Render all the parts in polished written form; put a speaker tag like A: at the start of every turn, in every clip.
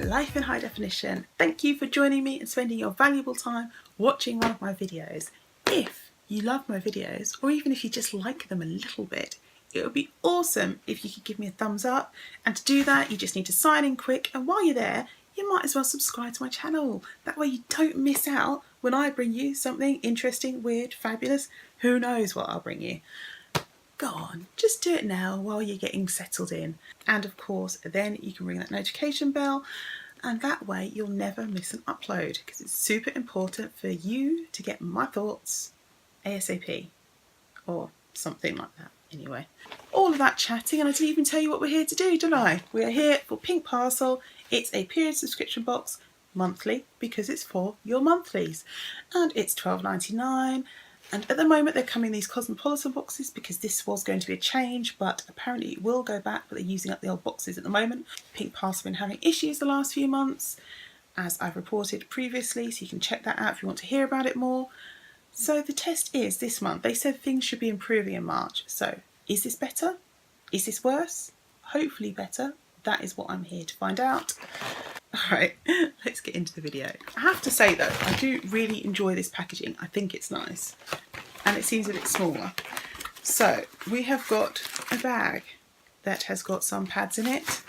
A: Life in High Definition. Thank you for joining me and spending your valuable time watching one of my videos. If you love my videos, or even if you just like them a little bit, it would be awesome if you could give me a thumbs up. And to do that, you just need to sign in quick, and while you're there, you might as well subscribe to my channel. That way you don't miss out when I bring you something interesting, weird, fabulous. Who knows what I'll bring you. Go on, just do it now while you're getting settled in. And of course, then you can ring that notification bell, and that way you'll never miss an upload, because it's super important for you to get my thoughts ASAP, or something like that. Anyway, all of that chatting, and I didn't even tell you what we're here to do, did I? We are here for Pink Parcel. It's a period subscription box, monthly, because it's for your monthlies, and it's £12.99. And at the moment they're coming in these Cosmopolitan boxes, because this was going to be a change, but apparently it will go back, but they're using up the old boxes at the moment. Pink Parcel have been having issues the last few months, as I've reported previously, so you can check that out if you want to hear about it more. So the test is this month. They said things should be improving in March. So is this better? Is this worse? Hopefully better. That is what I'm here to find out. Alright, let's get into the video. I have to say though, I do really enjoy this packaging. I think it's nice. And it seems a bit smaller. So we have got a bag that has got some pads in it.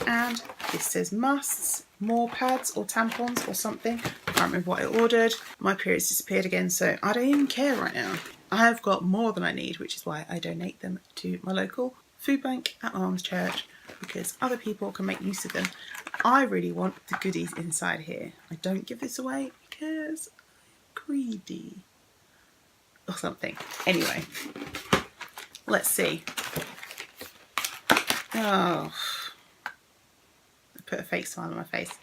A: And this says musts, more pads or tampons or something. I can't remember what I ordered. My period's disappeared again, so I don't even care right now. I have got more than I need, which is why I donate them to my local food bank at my mum's church, because other people can make use of them. I really want the goodies inside here. I don't give this away because I'm greedy or something. Anyway, let's see. Oh, I put a fake smile on my face.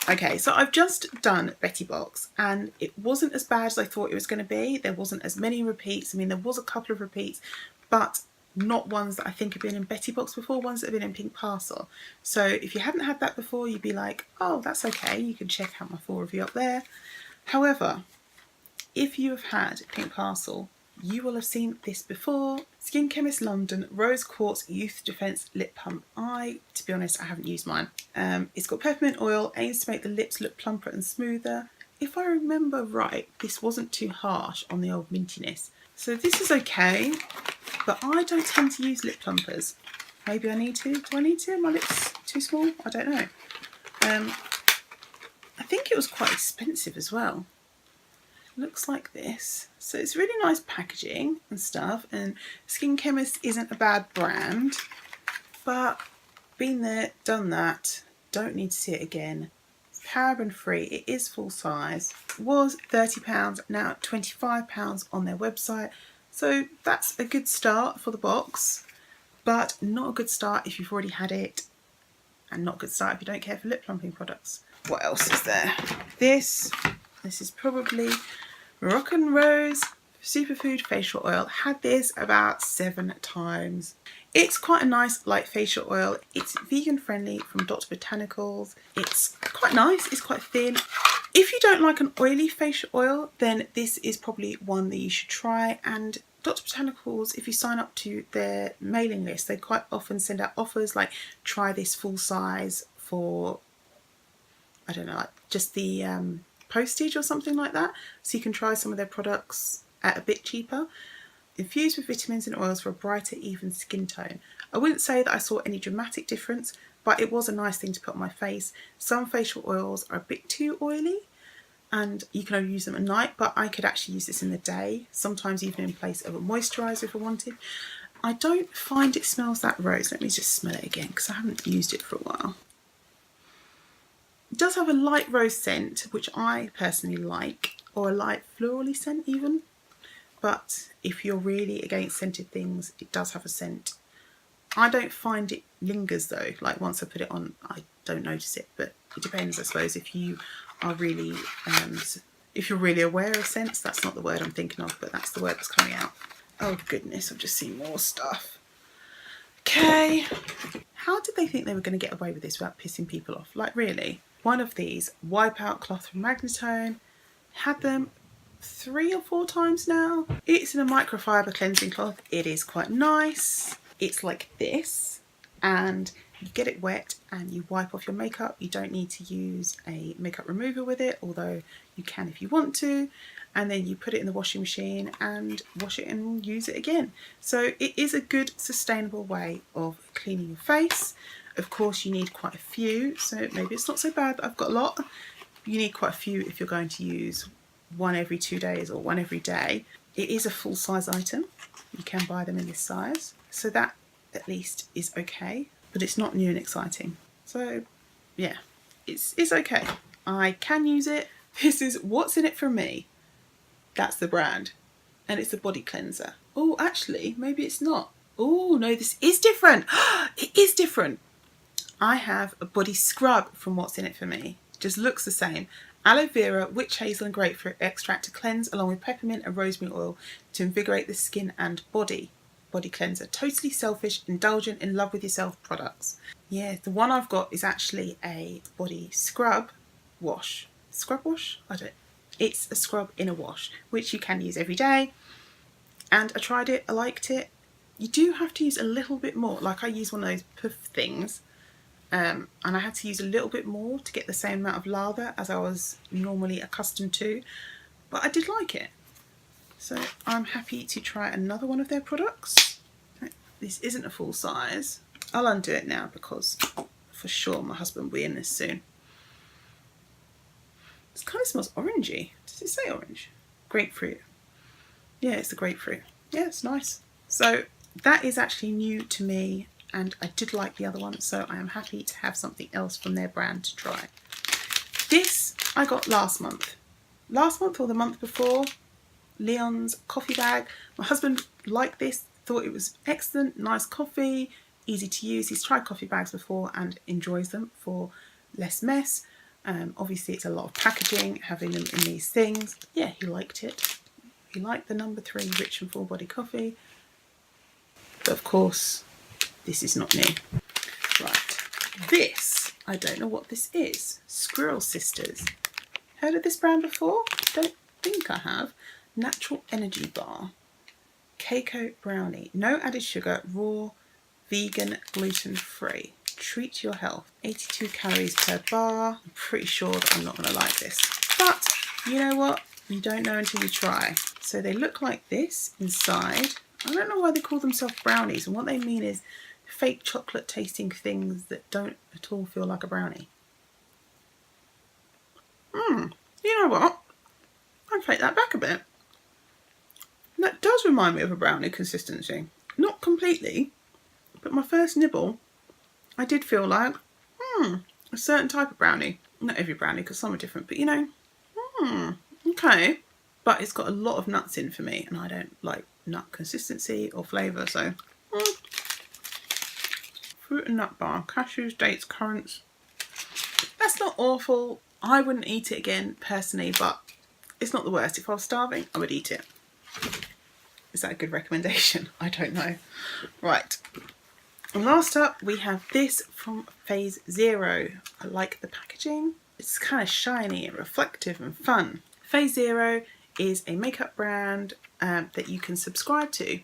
A: Okay, so I've just done Betty Box, and it wasn't as bad as I thought it was going to be. There wasn't as many repeats. I mean, there was a couple of repeats, but not ones that I think have been in Betty Box before, ones that have been in Pink Parcel. So if you hadn't had that before, you'd be like, oh, that's okay. You can check out my full review up there. However, if you have had Pink Parcel, you will have seen this before. Skin Chemist London Rose Quartz Youth Defence Lip Pump. To be honest, I haven't used mine. It's got peppermint oil, aims to make the lips look plumper and smoother. If I remember right, this wasn't too harsh on the old mintiness. So this is okay, but I don't tend to use lip plumpers. Maybe I need to. Do I need to? My lips too small? I don't know. I think it was quite expensive as well. Looks like this. So it's really nice packaging and stuff, and Skin Chemist isn't a bad brand, but been there, done that, don't need to see it again. Paraben free, it is full size. It was £30, now £25 on their website, so that's a good start for the box, but not a good start if you've already had it, and not a good start if you don't care for lip plumping products. What else is there? This is probably Moroccan Rose Superfood Facial Oil. Had this about 7 times. It's quite a nice light facial oil. It's vegan friendly from Botanicals. It's quite nice, it's quite thin. If you don't like an oily facial oil, then this is probably one that you should try. And Botanicals, if you sign up to their mailing list, they quite often send out offers like try this full size for, I don't know, like just the postage or something like that, so you can try some of their products at a bit cheaper. Infused with vitamins and oils for a brighter, even skin tone. I wouldn't say that I saw any dramatic difference, but it was a nice thing to put on my face. Some facial oils are a bit too oily and you can only use them at night, but I could actually use this in the day, sometimes even in place of a moisturiser if I wanted. I don't find it smells that rose. Let me just smell it again because I haven't used it for a while. It does have a light rose scent, which I personally like, or a light florally scent even. But if you're really against scented things, it does have a scent. I don't find it lingers though. Like once I put it on, I don't notice it. But it depends, I suppose, if you are really, if you're really aware of scents. That's not the word I'm thinking of, but that's the word that's coming out. Oh goodness, I've just seen more stuff. Okay. How did they think they were going to get away with this without pissing people off? Like really? One of these wipeout cloth from Magn, had them 3 or 4 times now. It's in a microfibre cleansing cloth. It is quite nice. It's like this, and you get it wet and you wipe off your makeup. You don't need to use a makeup remover with it, although you can if you want to. And then you put it in the washing machine and wash it and use it again. So it is a good sustainable way of cleaning your face. Of course you need quite a few, so maybe it's not so bad that I've got a lot. You need quite a few if you're going to use one every 2 days or one every day. It is a full size item. You can buy them in this size. So that at least is okay, but it's not new and exciting. So yeah, it's okay. I can use it. This is What's In It For Me. That's the brand. And it's a body cleanser. Oh, actually, maybe it's not. Oh, no, this is different. It is different. I have a body scrub from What's In It For Me. Just looks the same. Aloe vera, witch hazel and grapefruit extract to cleanse, along with peppermint and rosemary oil to invigorate the skin and body. Body cleanser. Totally selfish, indulgent, in love with yourself products. Yeah, the one I've got is actually a body scrub wash. Scrub wash? I don't. It's a scrub in a wash, which you can use every day. And I tried it. I liked it. You do have to use a little bit more. Like I use one of those puff things. And I had to use a little bit more to get the same amount of lather as I was normally accustomed to. But I did like it. So I'm happy to try another one of their products. This isn't a full size. I'll undo it now because for sure my husband will be in this soon. It kind of smells orangey. Does it say orange? Grapefruit. Yeah, it's the grapefruit. Yeah, it's nice. So that is actually new to me and I did like the other one, so I am happy to have something else from their brand to try. This I got last month. Last month or the month before. Lyons coffee bag. My husband liked this, thought it was excellent, nice coffee, easy to use. He's tried coffee bags before and enjoys them for less mess. Obviously it's a lot of packaging, having them in these things. Yeah, he liked it. He liked the number 3 rich and full body coffee. But of course, this is not new. Right, this, I don't know what this is. Squirrel Sisters. Heard of this brand before? Don't think I have. Natural Energy Bar. Cacao Brownie. No added sugar, raw, vegan, gluten-free. Treat your health. 82 calories per bar. I'm pretty sure that I'm not going to like this. But you know what? You don't know until you try. So they look like this inside. I don't know why they call themselves brownies. And what they mean is fake chocolate tasting things that don't at all feel like a brownie. You know what? I'll take that back a bit. That does remind me of a brownie consistency. Not completely, but my first nibble, I did feel like, a certain type of brownie. Not every brownie, because some are different, but you know, okay. But it's got a lot of nuts in for me, and I don't like nut consistency or flavour, so. Fruit and nut bar, cashews, dates, currants. That's not awful. I wouldn't eat it again, personally, but it's not the worst. If I was starving, I would eat it. Is that a good recommendation? I don't know. Right. And last up, we have this from Phase Zero. I like the packaging. It's kind of shiny and reflective and fun. Phase Zero is a makeup brand that you can subscribe to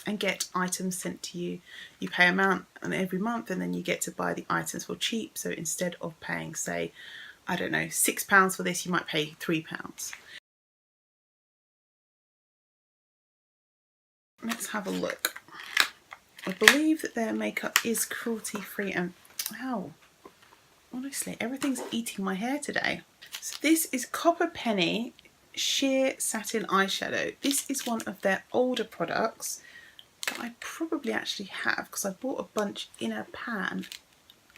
A: and get items sent to you. You pay an amount every month and then you get to buy the items for cheap. So instead of paying, say, I don't know, £6 for this, you might pay £3. Let's have a look. I believe that their makeup is cruelty free and ow, honestly, everything's eating my hair today. So this is Copper Penny Sheer Satin Eyeshadow. This is one of their older products that I probably actually have because I bought a bunch in a pan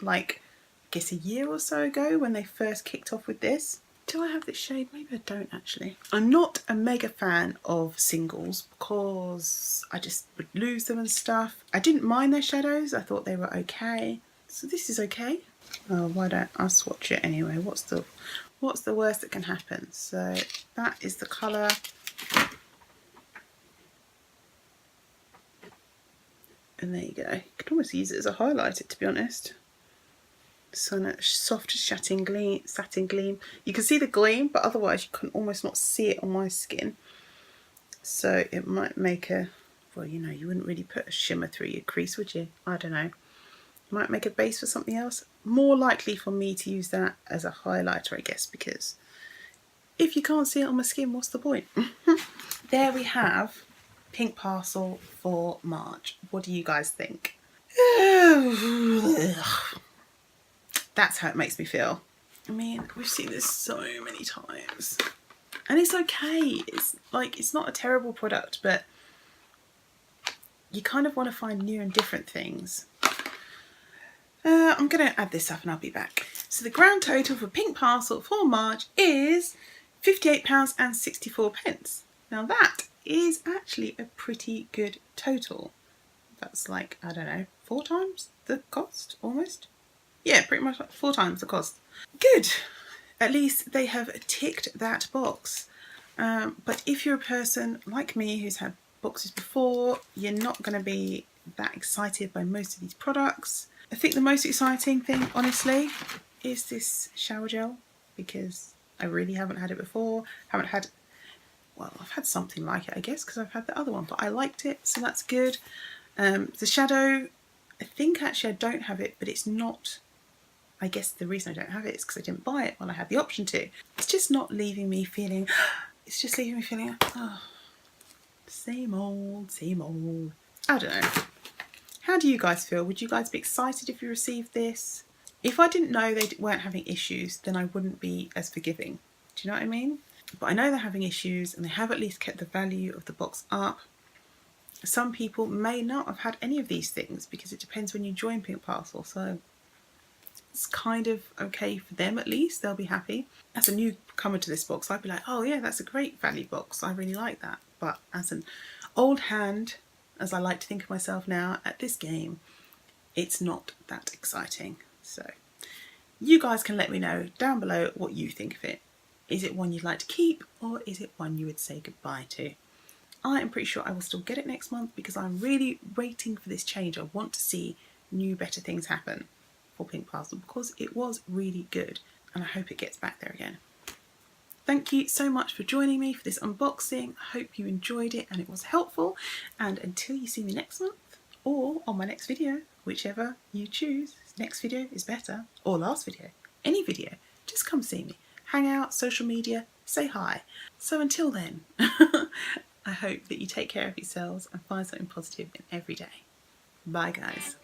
A: like I guess a year or so ago when they first kicked off with this. Do I have this shade? Maybe I don't actually. I'm not a mega fan of singles because I just would lose them and stuff. I didn't mind their shadows. I thought they were okay. So this is okay. Oh, why don't I swatch it anyway? What's the worst that can happen? So that is the colour. And there you go. You could almost use it as a highlighter, to be honest. So a soft satin gleam. You can see the gleam, but otherwise you can almost not see it on my skin. So it might make a, well, you know, you wouldn't really put a shimmer through your crease, would you? I don't know. Might make a base for something else. More likely for me to use that as a highlighter, I guess, because if you can't see it on my skin, what's the point? There we have Pink Parcel for March. What do you guys think? That's how it makes me feel. I mean, we've seen this so many times. And it's okay. It's like, it's not a terrible product, but you kind of want to find new and different things. I'm going to add this up and I'll be back. So the grand total for Pink Parcel for March is £58.64. Now that is actually a pretty good total. That's like, I don't know, 4 times the cost almost? Yeah, pretty much like 4 times the cost. Good. At least they have ticked that box. But if you're a person like me who's had boxes before, you're not going to be that excited by most of these products. I think the most exciting thing, honestly, is this shower gel, because I really haven't had it before. Haven't had, well, I've had something like it, I guess, because I've had the other one, but I liked it, so that's good. The shadow, I think actually I don't have it, but it's not, I guess the reason I don't have it is because I didn't buy it when I had the option to. It's just not leaving me feeling, it's just leaving me feeling, oh, same old, same old. I don't know. How do you guys feel? Would you guys be excited if you received this? If I didn't know they weren't having issues, then I wouldn't be as forgiving. Do you know what I mean? But I know they're having issues and they have at least kept the value of the box up. Some people may not have had any of these things because it depends when you join Pink Parcel. So it's kind of okay for them at least. They'll be happy. As a newcomer to this box, I'd be like, oh yeah, that's a great value box. I really like that. But as an old hand, as I like to think of myself now at this game, it's not that exciting. So you guys can let me know down below what you think of it. Is it one you'd like to keep, or is it one you would say goodbye to? I am pretty sure I will still get it next month because I'm really waiting for this change. I want to see new, better things happen for Pink Parcel because it was really good and I hope it gets back there again. Thank you so much for joining me for this unboxing. I hope you enjoyed it and it was helpful. And until you see me next month or on my next video, whichever you choose, next video is better, or last video, any video, just come see me. Hang out, social media, say hi. So until then, I hope that you take care of yourselves and find something positive in every day. Bye guys.